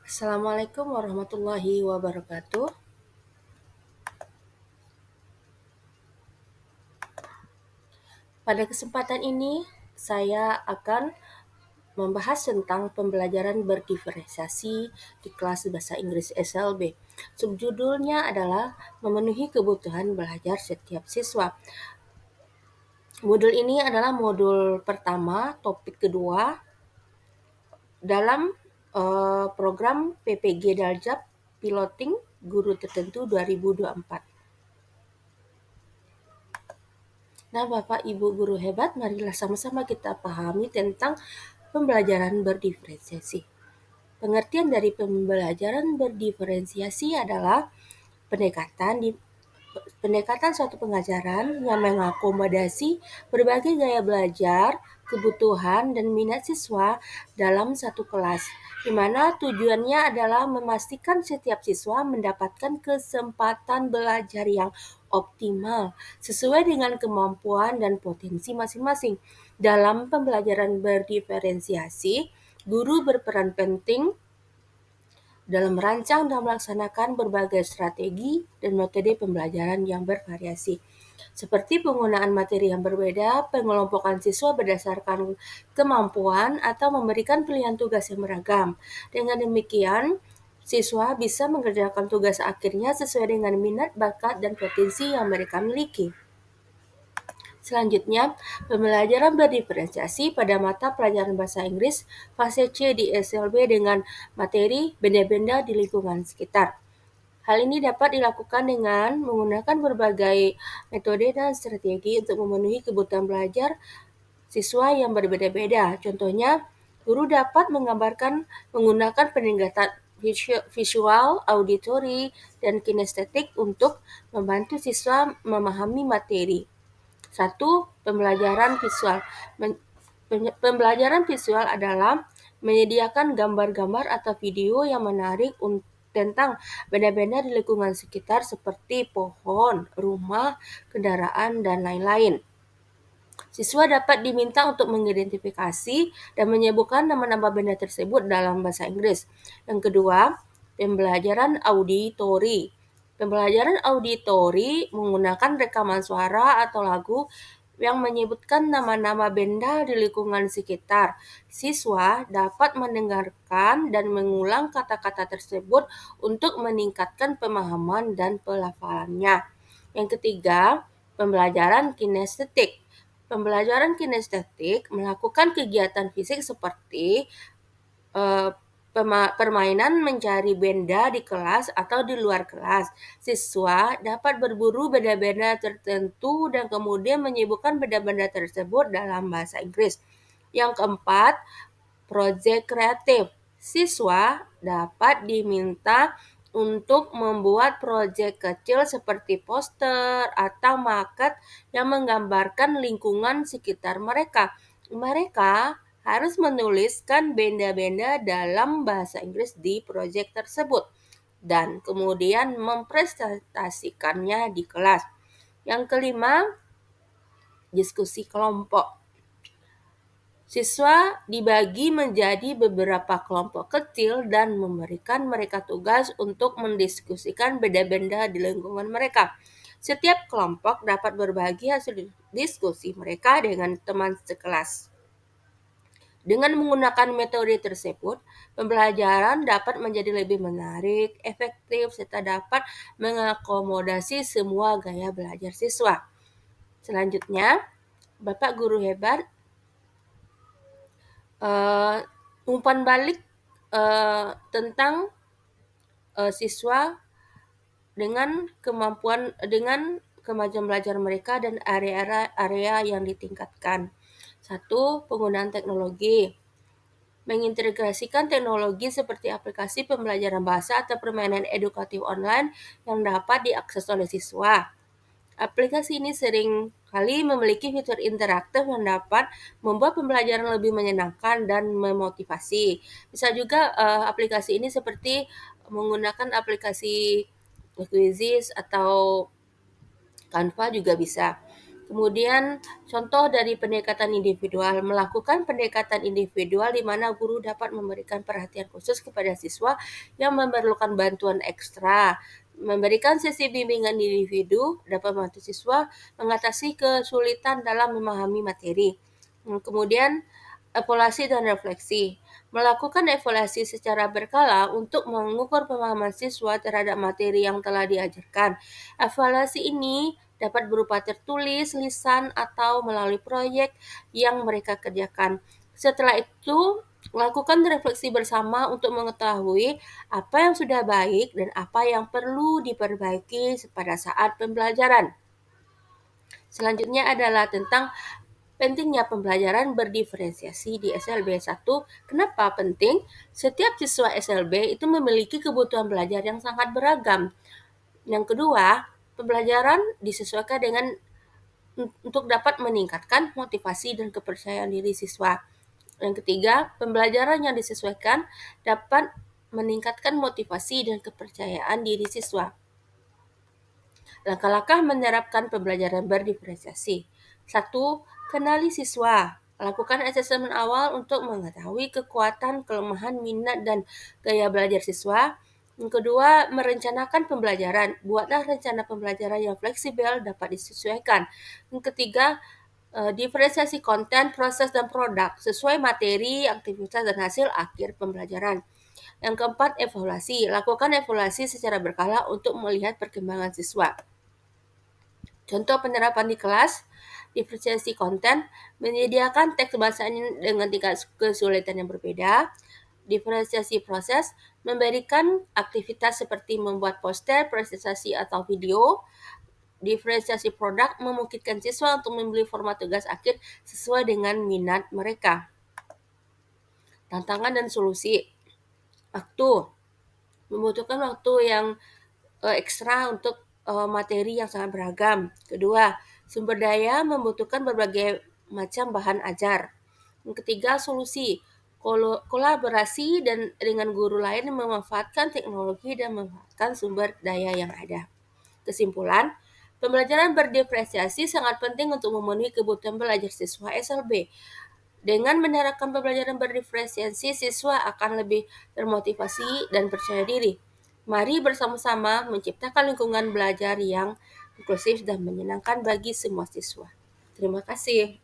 Assalamualaikum warahmatullahi wabarakatuh. Pada kesempatan ini, saya akan membahas tentang pembelajaran berdiferensiasi di kelas bahasa Inggris SLB. Subjudulnya adalah memenuhi kebutuhan belajar setiap siswa. Modul ini adalah modul pertama, topik kedua dalam program PPG Daljab Piloting Guru Tertentu 2024. Nah, Bapak Ibu guru hebat, marilah sama-sama kita pahami tentang pembelajaran berdiferensiasi. Pengertian dari pembelajaran berdiferensiasi adalah pendekatan di pendekatan suatu pengajaran yang mengakomodasi berbagai gaya belajar, kebutuhan, dan minat siswa dalam satu kelas, di mana tujuannya adalah memastikan setiap siswa mendapatkan kesempatan belajar yang optimal sesuai dengan kemampuan dan potensi masing-masing. Dalam pembelajaran berdiferensiasi, guru berperan penting dalam merancang dan melaksanakan berbagai strategi dan metode pembelajaran yang bervariasi, seperti penggunaan materi yang berbeda, pengelompokan siswa berdasarkan kemampuan, atau memberikan pilihan tugas yang beragam. Dengan demikian, siswa bisa mengerjakan tugas akhirnya sesuai dengan minat, bakat, dan potensi yang mereka miliki. Selanjutnya, pembelajaran berdiferensiasi pada mata pelajaran bahasa Inggris fase C di SLB dengan materi benda-benda di lingkungan sekitar. Hal ini dapat dilakukan dengan menggunakan berbagai metode dan strategi untuk memenuhi kebutuhan belajar siswa yang berbeda-beda. Contohnya, guru dapat menggunakan peningkatan visual, auditory, dan kinestetik untuk membantu siswa memahami materi. 1. Pembelajaran visual. Pembelajaran visual adalah menyediakan gambar-gambar atau video yang menarik tentang benda-benda di lingkungan sekitar seperti pohon, rumah, kendaraan, dan lain-lain. Siswa dapat diminta untuk mengidentifikasi dan menyebutkan nama-nama benda tersebut dalam bahasa Inggris. Yang kedua, pembelajaran auditori. Pembelajaran auditori menggunakan rekaman suara atau lagu yang menyebutkan nama-nama benda di lingkungan sekitar. Siswa dapat mendengarkan dan mengulang kata-kata tersebut untuk meningkatkan pemahaman dan pelafalannya. Yang ketiga, pembelajaran kinestetik. Pembelajaran kinestetik melakukan kegiatan fisik seperti permainan mencari benda di kelas atau di luar kelas. Siswa dapat berburu benda-benda tertentu dan kemudian menyebutkan benda-benda tersebut dalam bahasa Inggris. Yang keempat, proyek kreatif. Siswa dapat diminta untuk membuat proyek kecil seperti poster atau maket yang menggambarkan lingkungan sekitar mereka. Mereka harus menuliskan benda-benda dalam bahasa Inggris di proyek tersebut dan kemudian mempresentasikannya di kelas. Yang kelima, diskusi kelompok. Siswa dibagi menjadi beberapa kelompok kecil dan memberikan mereka tugas untuk mendiskusikan benda-benda di lingkungan mereka. Setiap kelompok dapat berbagi hasil diskusi mereka dengan teman sekelas. Dengan menggunakan metode tersebut, pembelajaran dapat menjadi lebih menarik, efektif, serta dapat mengakomodasi semua gaya belajar siswa. Selanjutnya, Bapak Guru hebat, umpan balik tentang siswa dengan kemajuan belajar mereka dan area yang ditingkatkan. 1. Penggunaan teknologi. Mengintegrasikan teknologi seperti aplikasi pembelajaran bahasa atau permainan edukatif online yang dapat diakses oleh siswa. Aplikasi ini sering kali memiliki fitur interaktif yang dapat membuat pembelajaran lebih menyenangkan dan memotivasi. Bisa juga aplikasi ini seperti menggunakan aplikasi Quizzes atau Canva juga bisa. Kemudian contoh dari pendekatan individual, melakukan pendekatan individual di mana guru dapat memberikan perhatian khusus kepada siswa yang memerlukan bantuan ekstra. Memberikan sesi bimbingan individu dapat membantu siswa mengatasi kesulitan dalam memahami materi. Kemudian evaluasi dan refleksi. Melakukan evaluasi secara berkala untuk mengukur pemahaman siswa terhadap materi yang telah diajarkan. Evaluasi ini dapat berupa tertulis, lisan, atau melalui proyek yang mereka kerjakan. Setelah itu, lakukan refleksi bersama untuk mengetahui apa yang sudah baik dan apa yang perlu diperbaiki pada saat pembelajaran. Selanjutnya adalah tentang pentingnya pembelajaran berdiferensiasi di SLB 1. Kenapa penting? Setiap siswa SLB itu memiliki kebutuhan belajar yang sangat beragam. Yang kedua, pembelajaran disesuaikan dengan untuk dapat meningkatkan motivasi dan kepercayaan diri siswa. Yang ketiga, pembelajaran yang disesuaikan dapat meningkatkan motivasi dan kepercayaan diri siswa. Langkah-langkah menerapkan pembelajaran berdiferensiasi. 1. Kenali siswa. Lakukan asesmen awal untuk mengetahui kekuatan, kelemahan, minat, dan gaya belajar siswa. Yang kedua, merencanakan pembelajaran. Buatlah rencana pembelajaran yang fleksibel dapat disesuaikan. Yang ketiga, diferensiasi konten, proses, dan produk sesuai materi, aktivitas, dan hasil akhir pembelajaran. Yang keempat, evaluasi. Lakukan evaluasi secara berkala untuk melihat perkembangan siswa. Contoh penerapan di kelas, diferensiasi konten, menyediakan teks bahasanya dengan tingkat kesulitan yang berbeda. Diferensiasi proses, memberikan aktivitas seperti membuat poster, presentasi, atau video. Diferensiasi produk, memungkinkan siswa untuk membeli format tugas akhir sesuai dengan minat mereka. Tantangan dan solusi. Waktu, membutuhkan waktu yang ekstra untuk materi yang sangat beragam. Kedua, sumber daya membutuhkan berbagai macam bahan ajar. Yang ketiga, solusi. Kolaborasi dengan guru lain memanfaatkan teknologi dan memanfaatkan sumber daya yang ada. Kesimpulan, pembelajaran berdiferensiasi sangat penting untuk memenuhi kebutuhan belajar siswa SLB. Dengan menerapkan pembelajaran berdiferensiasi, siswa akan lebih termotivasi dan percaya diri. Mari bersama-sama menciptakan lingkungan belajar yang inklusif dan menyenangkan bagi semua siswa. Terima kasih.